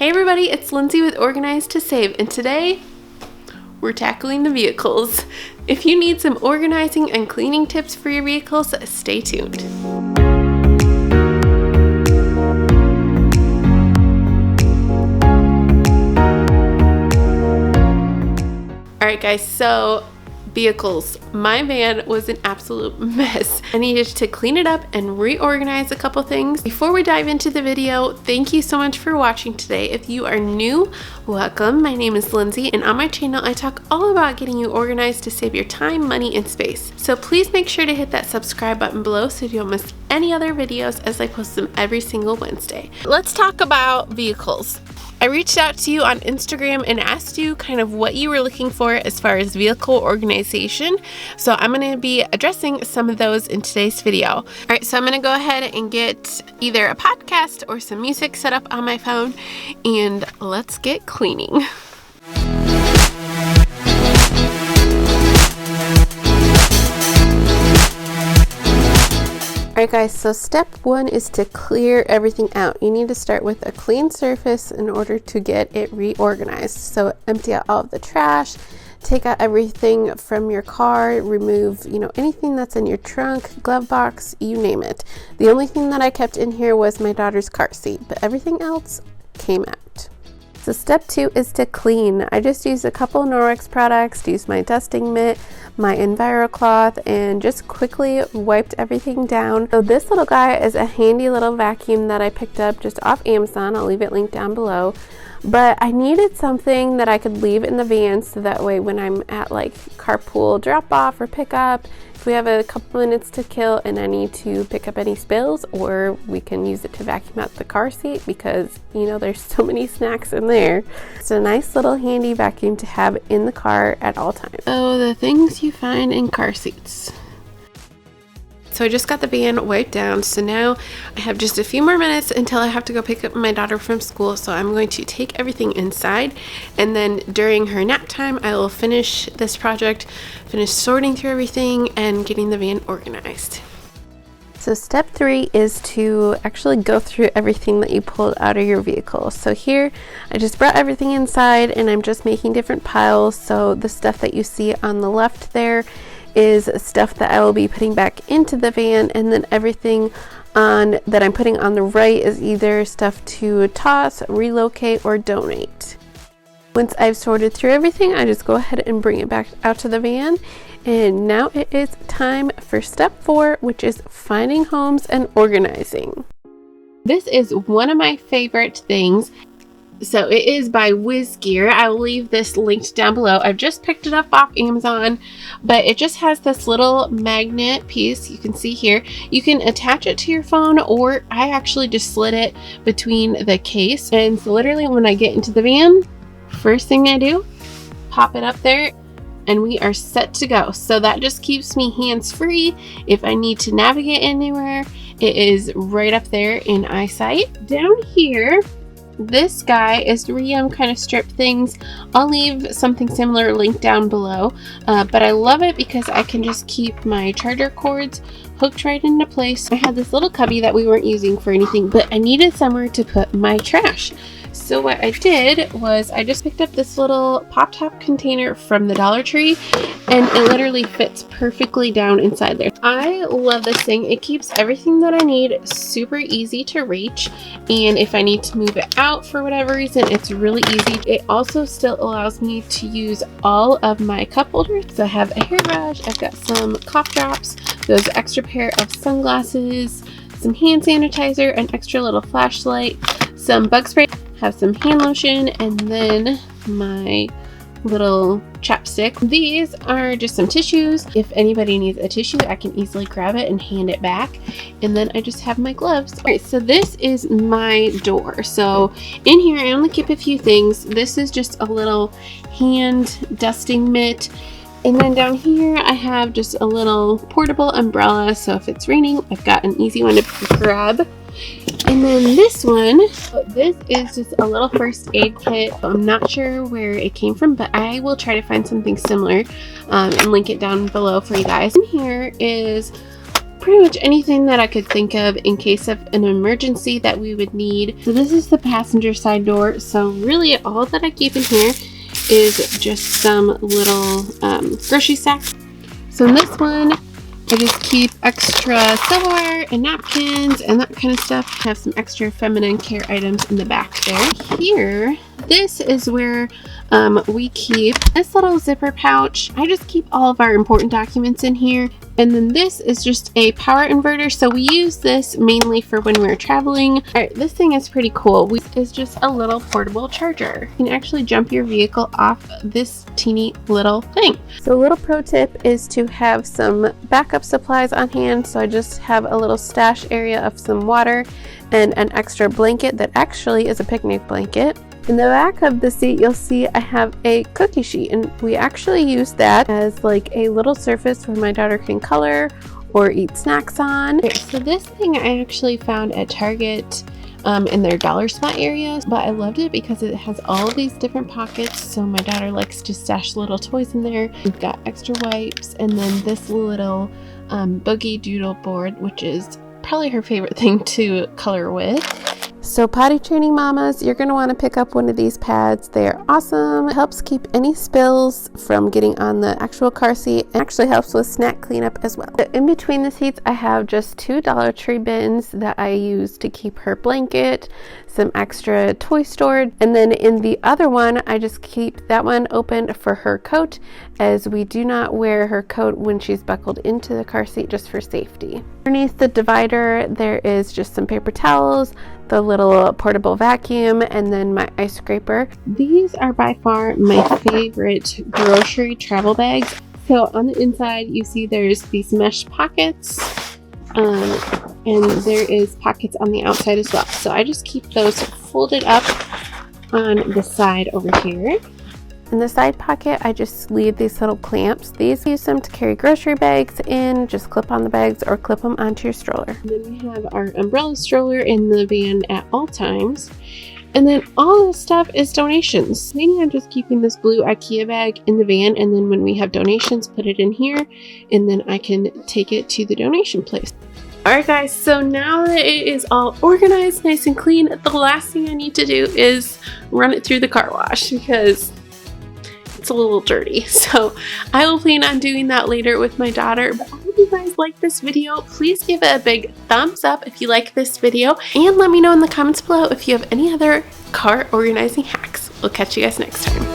Hey everybody, it's Lindsay with Organize to Save, and today we're tackling the vehicles. If you need some organizing and cleaning tips for your vehicles, stay tuned. Alright guys, so vehicles. My van was an absolute mess. I needed to clean it up and reorganize a couple things. Before we dive into the video, thank you so much for watching today. If you are new, welcome. My name is Lindsay, and on my channel I talk all about getting you organized to save your time, money, and space. So please make sure to hit that subscribe button below so you don't miss any other videos as I post them every single Wednesday. Let's talk about vehicles. I reached out to you on Instagram and asked you kind of what you were looking for as far as vehicle organization. So I'm going to be addressing some of those in today's video. All right, so I'm going to go ahead and get either a podcast or some music set up on my phone, and let's get cleaning. Alright guys, so step one is to clear everything out. You need to start with a clean surface in order to get it reorganized. So empty out all of the trash, take out everything from your car, remove, anything that's in your trunk, glove box, you name it. The only thing that I kept in here was my daughter's car seat, but everything else came out. So step two is to clean. I just used a couple Norwex products, used my dusting mitt, my EnviroCloth, and just quickly wiped everything down. So this little guy is a handy little vacuum that I picked up just off Amazon. I'll leave it linked down below. But I needed something that I could leave in the van so that way when I'm at like carpool drop off or pick up, if we have a couple minutes to kill and I need to pick up any spills, or we can use it to vacuum out the car seat because there's so many snacks in there. It's a nice little handy vacuum to have in the car at all times. Oh, the things you find in car seats. So I just got the van wiped down, so now I have just a few more minutes until I have to go pick up my daughter from school. So I'm going to take everything inside, and then during her nap time I will finish this project, finish sorting through everything and getting the van organized. So step three is to actually go through everything that you pulled out of your vehicle. So here I just brought everything inside and I'm just making different piles. So the stuff that you see on the left there is stuff that I will be putting back into the van, and then everything that I'm putting on the right is either stuff to toss, relocate, or donate. Once I've sorted through everything, I just go ahead and bring it back out to the van. And now it is time for step four, which is finding homes and organizing. This is one of my favorite things. So it is by WizGear. I will leave this linked down below. I've just picked it up off Amazon, but it just has this little magnet piece you can see here. You can attach it to your phone, or I actually just slid it between the case. And so literally when I get into the van, first thing I do, pop it up there, and we are set to go. So that just keeps me hands-free. If I need to navigate anywhere, it is right up there in eyesight. Down here, this guy is 3M kind of strip things. I'll leave something similar linked down below, but I love it because I can just keep my charger cords hooked right into place. I had this little cubby that we weren't using for anything, but I needed somewhere to put my trash. So what I did was I just picked up this little pop-top container from the Dollar Tree, and it literally fits perfectly down inside there. I love this thing. It keeps everything that I need super easy to reach, and if I need to move it out for whatever reason, it's really easy. It also still allows me to use all of my cup holders. So I have a hairbrush, I've got some cough drops, those extra pair of sunglasses, some hand sanitizer, an extra little flashlight, some bug spray, have some hand lotion, and then my little chapstick. These are just some tissues. If anybody needs a tissue, I can easily grab it and hand it back. And then I just have my gloves. Alright, so this is my door. So in here I only keep a few things. This is just a little hand dusting mitt. And then down here I have just a little portable umbrella, so if it's raining, I've got an easy one to grab. And then this one, this is just a little first aid kit. I'm not sure where it came from, but I will try to find something similar and link it down below for you guys. In here is pretty much anything that I could think of in case of an emergency that we would need. So this is the passenger side door. So really all that I keep in here is just some little grocery sacks. So in this one, I just keep extra silverware and napkins and that kind of stuff. I have some extra feminine care items in the back there. Here, this is where we keep this little zipper pouch. I just keep all of our important documents in here. And then this is just a power inverter. So we use this mainly for when we're traveling. All right, this thing is pretty cool. It's just a little portable charger. You can actually jump your vehicle off this teeny little thing. So a little pro tip is to have some backup supplies on hand. So I just have a little stash area of some water and an extra blanket that actually is a picnic blanket. In the back of the seat, you'll see I have a cookie sheet, and we actually use that as like a little surface where my daughter can color or eat snacks on. So this thing I actually found at Target in their dollar spot areas, but I loved it because it has all of these different pockets. So my daughter likes to stash little toys in there. We've got extra wipes, and then this little boogie doodle board, which is probably her favorite thing to color with. So potty training mamas, you're going to want to pick up one of these pads. They are awesome. It helps keep any spills from getting on the actual car seat, and actually helps with snack cleanup as well. In between the seats, I have just 2 Dollar Tree bins that I use to keep her blanket, some extra toy stored, and then in the other one, I just keep that one open for her coat, as we do not wear her coat when she's buckled into the car seat, just for safety. Underneath the divider, there is just some paper towels, the little portable vacuum, and then my ice scraper. These are by far my favorite grocery travel bags. So on the inside, you see there's these mesh pockets, and there is pockets on the outside as well. So I just keep those folded up on the side over here. In the side pocket, I just leave these little clamps. These, use them to carry grocery bags in, just clip on the bags or clip them onto your stroller. And then we have our umbrella stroller in the van at all times. And then all this stuff is donations. Mainly I'm just keeping this blue IKEA bag in the van, and then when we have donations, put it in here, and then I can take it to the donation place. Alright guys, so now that it is all organized, nice and clean, the last thing I need to do is run it through the car wash because it's a little dirty. So I will plan on doing that later with my daughter. But I hope you guys like this video. Please give it a big thumbs up if you like this video, and let me know in the comments below if you have any other car organizing hacks. We'll catch you guys next time.